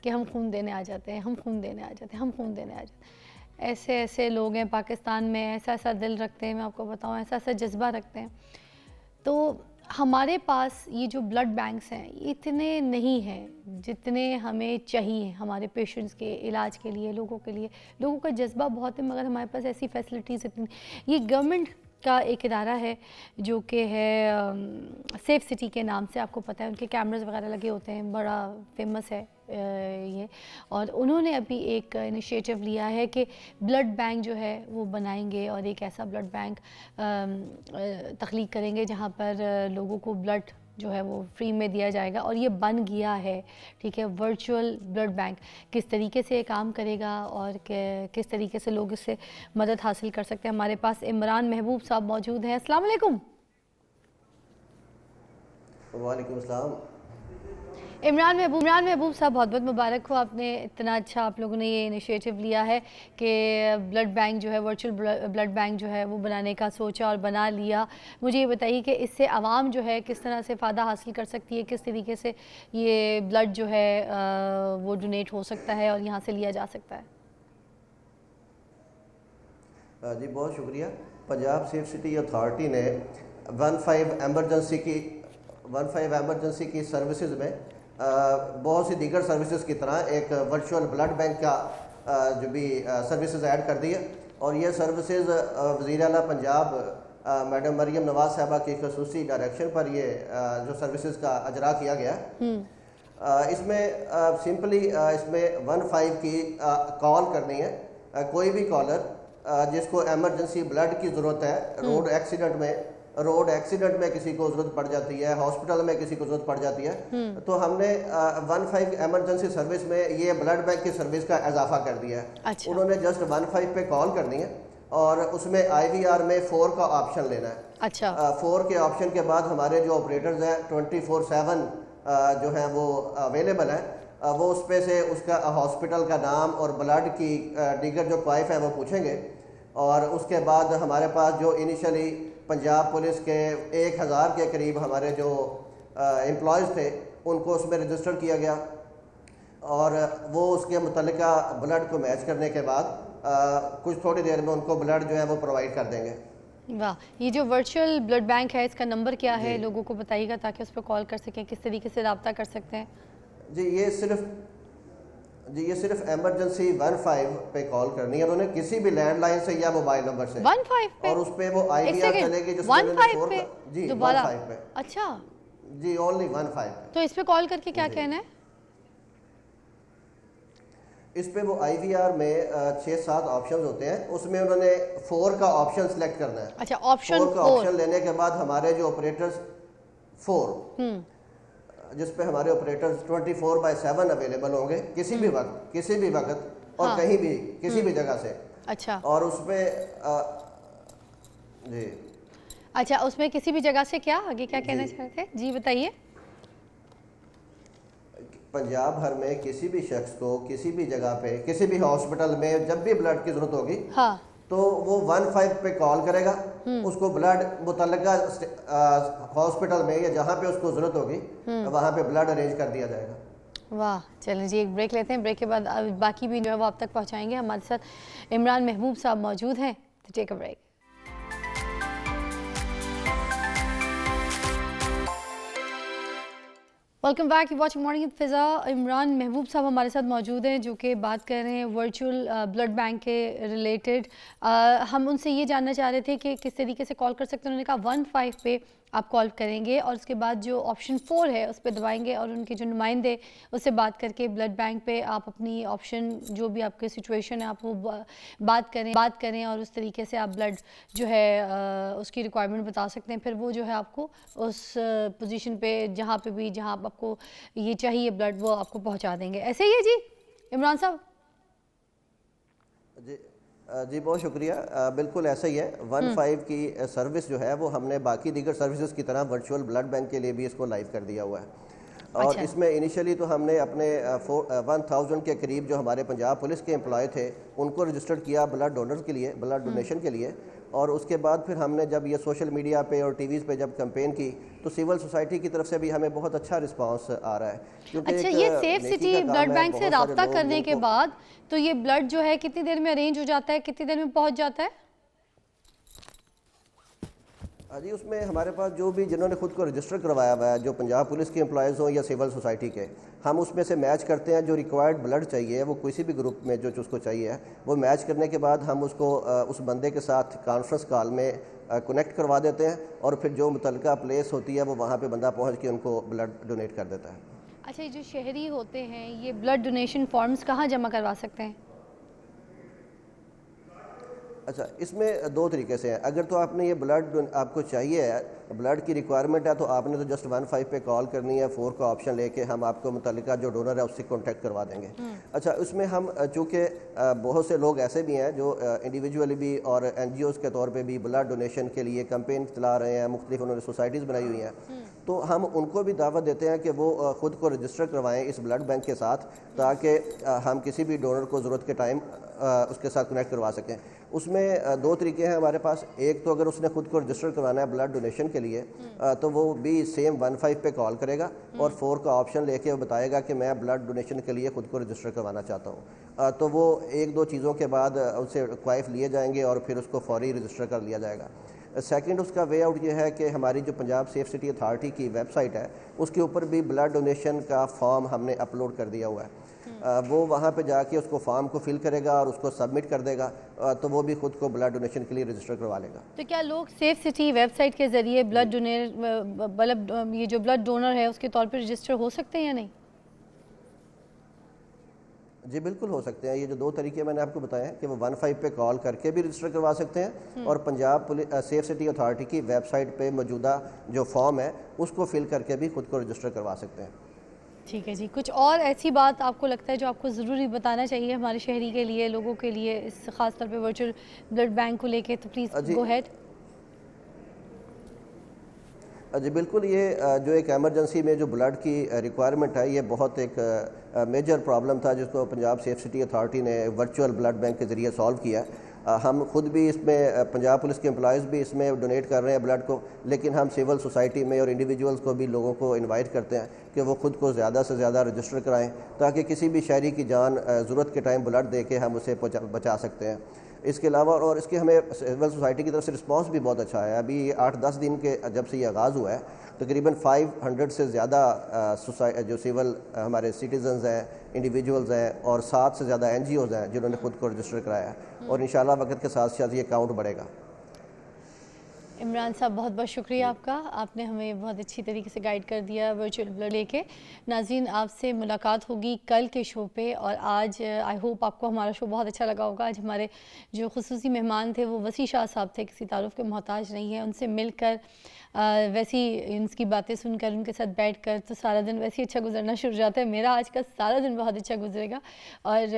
کہ ہم خون دینے آ جاتے ہیں، ہم خون دینے آ جاتے ہیں، ہم خون دینے آ جاتے ہیں. ایسے ایسے لوگ ہیں پاکستان میں، ایسا ایسا دل رکھتے ہیں، میں آپ کو بتاؤں ایسا ایسا جذبہ رکھتے ہیں. تو ہمارے پاس یہ جو بلڈ بینکس ہیں یہ اتنے نہیں ہیں جتنے ہمیں چاہیے ہمارے پیشنٹس کے علاج کے لیے. لوگوں کے لیے لوگوں کا جذبہ بہت ہے مگر ہمارے پاس ایسی فیسلٹیز اتنی. یہ گورنمنٹ کا ایک ادارہ ہے جو کہ ہے سیف سٹی کے نام سے، آپ کو پتہ ہے ان کے کیمرز وغیرہ لگے ہوتے ہیں، بڑا فیمس ہے یہ. اور انہوں نے ابھی ایک انیشیٹو لیا ہے کہ بلڈ بینک جو ہے وہ بنائیں گے اور ایک ایسا بلڈ بینک تخلیق کریں گے جہاں پر لوگوں کو بلڈ جو ہے وہ فری میں دیا جائے گا. اور یہ بن گیا ہے، ٹھیک ہے، ورچوئل بلڈ بینک. کس طریقے سے یہ کام کرے گا اور کس طریقے سے لوگ اس سے مدد حاصل کر سکتے ہیں. ہمارے پاس عمران محبوب صاحب موجود ہیں. السلام علیکم. وعلیکم السلام. عمران محبوب صاحب بہت بہت مبارک ہو، آپ نے اتنا اچھا آپ لوگوں نے یہ انیشیٹو لیا ہے کہ بلڈ بینک جو ہے ورچوئل بلڈ بینک جو ہے وہ بنانے کا سوچا اور بنا لیا. مجھے یہ بتائیے کہ اس سے عوام جو ہے کس طرح سے فائدہ حاصل کر سکتی ہے، کس طریقے سے یہ بلڈ جو ہے وہ ڈونیٹ ہو سکتا ہے اور یہاں سے لیا جا سکتا ہے. جی بہت شکریہ. پنجاب سیف سٹی اتھارٹی نے 15 ایمرجنسی کی سروسز میں بہت سی دیگر سروسز کی طرح ایک ورچوئل بلڈ بینک کا جو بھی سروسز ایڈ کر دی ہے. اور یہ سروسز وزیر اعلیٰ پنجاب میڈم مریم نواز صاحبہ کی خصوصی ڈائریکشن پر یہ جو سروسز کا اجرا کیا گیا. اس میں سمپلی اس میں 15 کی کال کرنی ہے. کوئی بھی کالر جس کو ایمرجنسی بلڈ کی ضرورت ہے، روڈ ایکسیڈنٹ میں کسی کو ضرورت پڑ جاتی ہے، ہاسپٹل میں کسی کو ضرورت پڑ جاتی ہے، تو ہم نے 15 ایمرجنسی سروس میں یہ بلڈ بینک کی سروس کا اضافہ کر دیا ہے. انہوں نے جسٹ 15 پہ کال کرنی ہے اور اس میں IVR میں 4 کا آپشن لینا ہے. اچھا 4 کے آپشن کے بعد ہمارے جو آپریٹرز ہیں 24/7 جو ہیں وہ اویلیبل ہیں. وہ اس پہ سے اس کا ہاسپٹل کا نام اور بلڈ کی دیگر جو کوائف ہیں وہ پوچھیں گے. اور اس کے بعد ہمارے پاس جو انیشلی پنجاب پولیس کے 1000 کے قریب ہمارے جو امپلائیز تھے ان کو اس میں رجسٹر کیا گیا اور وہ اس کے متعلقہ بلڈ کو میچ کرنے کے بعد کچھ تھوڑی دیر میں ان کو بلڈ جو ہے وہ پرووائڈ کر دیں گے. واہ. یہ جو ورچوئل بلڈ بینک ہے اس کا نمبر کیا ہے؟ لوگوں کو بتائیے گا تاکہ اس پہ کال کر سکیں، کس طریقے سے رابطہ کر سکتے ہیں. جی یہ صرف ایمرجنسی 15 پہ کال کرنی ہے. انہوں نے کسی بھی لینڈ لائن سے یا موبائل نمبر سے 15 پہ، اور اس پہ وہ IVR چلے گی جس میں 15 پہ جی دوبارہ. 15 پہ. اچھا جی اونلی 15 پہ. تو اس پہ کال کر کے کیا کہنا ہے؟ اس پہ وہ IVR میں 6-7 آپشنز ہوتے ہیں. اس میں انہوں نے 4 کا آپشن سلیکٹ کرنا ہے. اچھا آپشن 4 کا آپشن لینے کے بعد ہمارے جو آپریٹرز 4 جس پہ ہمارے آپریٹرز 24/7 اویلیبل ہوں گے کسی بھی وقت اور کہیں بھی کسی بھی جگہ سے. اچھا اور اس پہ جی اچھا اس میں کسی بھی جگہ سے کیا آگے کیا کہنا چاہتے ہیں؟ جی بتائیے. پنجاب بھر میں کسی بھی شخص کو کسی بھی جگہ پہ کسی بھی ہاسپٹل میں جب بھی بلڈ کی ضرورت ہوگی تو وہ 15 پہ کال کرے گا. اس کو بلڈ متعلقہ ہاسپٹل میں یا جہاں پہ اس کو ضرورت ہوگی وہاں پہ بلڈ ارینج کر دیا جائے گا. واہ. چلیں جی ایک بریک لیتے ہیں، بریک کے بعد باقی بھی جو ہے وہ آپ تک پہنچائیں گے. ہمارے ساتھ عمران محبوب صاحب موجود ہیں. Take a break. Welcome back. You watching morning with Faza. Imran محبوب صاحب ہمارے ساتھ موجود ہیں جو کہ بات کر رہے ہیں ورچوئل بلڈ بینک کے ریلیٹڈ. ہم ان سے یہ جاننا چاہ رہے تھے کہ کس طریقے سے کال کر سکتے ہیں. انہوں نے کہا 15 پہ آپ کال کریں گے اور اس کے بعد جو آپشن 4 ہے اس پہ دبائیں گے اور ان کے جو نمائندے اس سے بات کر کے بلڈ بینک پہ آپ اپنی آپشن جو بھی آپ کے سچویشن ہے آپ وہ بات کریں اور اس طریقے سے آپ بلڈ جو ہے اس کی ریکوائرمنٹ بتا سکتے ہیں. پھر وہ جو ہے آپ کو اس پوزیشن پہ جہاں آپ کو یہ چاہیے بلڈ وہ آپ کو پہنچا دیں گے. ایسے ہی ہے جی عمران صاحب؟ جی بہت شکریہ. بالکل ایسا ہی ہے. 15 کی سروس جو ہے وہ ہم نے باقی دیگر سروسز کی طرح ورچوئل بلڈ بینک کے لیے بھی اس کو لائیو کر دیا ہوا ہے. اور اس میں انیشلی تو ہم نے اپنے 1000 کے قریب جو ہمارے پنجاب پولیس کے امپلائی تھے ان کو رجسٹرڈ کیا بلڈ ڈونرز کے لیے، بلڈ ڈونیشن کے لیے. اور اس کے بعد پھر ہم نے جب یہ سوشل میڈیا پہ اور ٹی ویز پہ جب کمپین کی تو سول سوسائٹی کی طرف سے بھی ہمیں بہت اچھا رسپانس آ رہا ہے. اچھا یہ سیف سٹی بلڈ بینک سے رابطہ کرنے کے بعد تو یہ بلڈ جو ہے کتنی دیر میں ارینج ہو جاتا ہے, کتنی دیر میں پہنچ جاتا ہے؟ جی اس میں ہمارے پاس جو بھی جنہوں نے خود کو رجسٹر کروایا ہوا ہے, جو پنجاب پولیس کے امپلائیز ہوں یا سول سوسائٹی کے, ہم اس میں سے میچ کرتے ہیں جو ریکوائرڈ بلڈ چاہیے وہ کسی بھی گروپ میں جو اس کو چاہیے ہے وہ میچ کرنے کے بعد ہم اس کو اس بندے کے ساتھ کانفرنس کال میں کنیکٹ کروا دیتے ہیں اور پھر جو متعلقہ پلیس ہوتی ہے وہ وہاں پہ بندہ پہنچ کے ان کو بلڈ ڈونیٹ کر دیتا ہے. اچھا یہ جو شہری ہوتے ہیں یہ بلڈ ڈونیشن فارمز کہاں جمع کروا سکتے ہیں؟ اچھا اس میں دو طریقے سے ہیں. اگر تو آپ نے یہ بلڈ آپ کو چاہیے ہے, بلڈ کی ریکوائرمنٹ ہے, تو آپ نے تو جسٹ 15 پہ کال کرنی ہے, 4 کا آپشن لے کے ہم آپ کو متعلقہ جو ڈونر ہے اس سے کانٹیکٹ کروا دیں گے. اچھا اس میں ہم چونکہ بہت سے لوگ ایسے بھی ہیں جو انڈیویجولی بھی اور این جی اوز کے طور پہ بھی بلڈ ڈونیشن کے لیے کمپین چلا رہے ہیں, مختلف انہوں نے سوسائٹیز بنائی ہوئی ہیں, تو ہم ان کو بھی دعوت دیتے ہیں کہ وہ خود کو رجسٹر کروائیں اس بلڈ بینک کے ساتھ تاکہ ہم کسی بھی ڈونر کو ضرورت کے ٹائم اس کے ساتھ کنیکٹ کروا سکیں. اس میں دو طریقے ہیں ہمارے پاس. ایک تو اگر اس نے خود کو رجسٹر کروانا ہے بلڈ ڈونیشن کے لیے تو وہ بھی سیم 15 پہ کال کرے گا اور 4 کا آپشن لے کے وہ بتائے گا کہ میں بلڈ ڈونیشن کے لیے خود کو رجسٹر کروانا چاہتا ہوں, تو وہ 1-2 چیزوں کے بعد ان سے کوائف لیے جائیں گے اور پھر اس کو فوری رجسٹر کر لیا جائے گا. سیکنڈ اس کا وے آؤٹ یہ ہے کہ ہماری جو پنجاب سیف سٹی اتھارٹی کی ویب سائٹ ہے اس کے اوپر بھی بلڈ ڈونیشن کا فارم ہم نے اپلوڈ کر دیا ہوا ہے. وہ وہاں پہ جا کے اس کو فارم کو فل کرے گا اور اس کو سبمٹ کر دے گا, تو وہ بھی خود کو بلڈ ڈونیشن کے لیے رجسٹر کروا لے گا. تو کیا لوگ سیف سٹی ویب سائٹ کے ذریعے بلڈ ڈونر یہ جو بلڈ ڈونر ہے اس کے طور پہ رجسٹر ہو سکتے ہیں یا نہیں؟ جی بالکل ہو سکتے ہیں. یہ جو 2 طریقے میں نے آپ کو بتائے ہیں کہ وہ 15 پہ کال کر کے بھی رجسٹر کروا سکتے ہیں اور پنجاب سیف سٹی اتھارٹی کی ویب سائٹ پہ موجودہ جو فارم ہے اس کو فل کر کے بھی خود کو رجسٹر کروا سکتے ہیں. ٹھیک ہے جی, کچھ اور ایسی بات آپ کو لگتا ہے جو آپ کو ضروری بتانا چاہیے ہمارے شہری کے لیے, لوگوں کے لیے, اس خاص طور پہ ورچوئل بلڈ بینک کو لے کے, تو پلیز گو ہیڈ. جی بالکل, یہ جو ایک ایمرجنسی میں جو بلڈ کی ریکوائرمنٹ ہے یہ بہت ایک میجر پرابلم تھا جس کو پنجاب سیف سٹی اتھارٹی نے ورچوئل بلڈ بینک کے ذریعے سالو کیا. ہم خود بھی اس میں پنجاب پولیس کے امپلائیز بھی اس میں ڈونیٹ کر رہے ہیں بلڈ کو, لیکن ہم سول سوسائٹی میں اور انڈیویجولز کو بھی لوگوں کو انوائٹ کرتے ہیں کہ وہ خود کو زیادہ سے زیادہ رجسٹر کرائیں تاکہ کسی بھی شہری کی جان ضرورت کے ٹائم بلڈ دے کے ہم اسے بچا سکتے ہیں. اس کے علاوہ اور اس کے ہمیں سول سوسائٹی کی طرف سے رسپانس بھی بہت اچھا ہے. ابھی 8-10 دن کے جب سے یہ آغاز ہوا ہے تقریباً 500 سے زیادہ جو سول ہمارے سٹیزنز ہیں, انڈیویجولز ہیں اور 7 سے زیادہ این جی اوز ہیں جنہوں نے خود کو رجسٹر کرایا ہے, اور انشاءاللہ وقت کے ساتھ ساتھ یہ کاؤنٹ بڑھے گا. عمران صاحب بہت بہت شکریہ آپ کا, آپ نے ہمیں بہت اچھی طریقے سے گائیڈ کر دیا ورچوئل بلڈ لے کے. ناظرین آپ سے ملاقات ہوگی کل کے شو پہ, اور آج آئی ہوپ آپ کو ہمارا شو بہت اچھا لگا ہوگا. آج ہمارے جو خصوصی مہمان تھے وہ وسیع شاہ صاحب تھے, کسی تعارف کے محتاج نہیں ہیں. ان سے مل کر ویسی ان کی باتیں سن کر ان کے ساتھ بیٹھ کر تو سارا دن ویسے اچھا گزرنا شروع ہو جاتا ہے. میرا آج کا سارا دن بہت اچھا گزرے گا, اور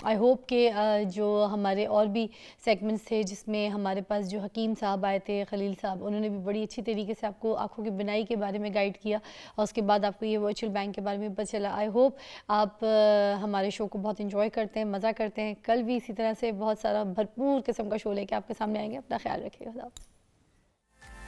آئی ہوپ کہ جو ہمارے اور بھی سیگمنٹس تھے جس میں ہمارے پاس جو حکیم صاحب آئے تھے, خلیل صاحب, انہوں نے بھی بڑی اچھی طریقے سے آپ کو آنکھوں کی بینائی کے بارے میں گائیڈ کیا, اور اس کے بعد آپ کو یہ ورچوئل بینک کے بارے میں پتہ چلا. آئی ہوپ آپ ہمارے شو کو بہت انجوائے کرتے ہیں, مزہ کرتے ہیں. کل بھی اسی طرح سے بہت سارا بھرپور قسم کا شو لے کے آپ کے سامنے آئیں گے. اپنا خیال رکھیے گا.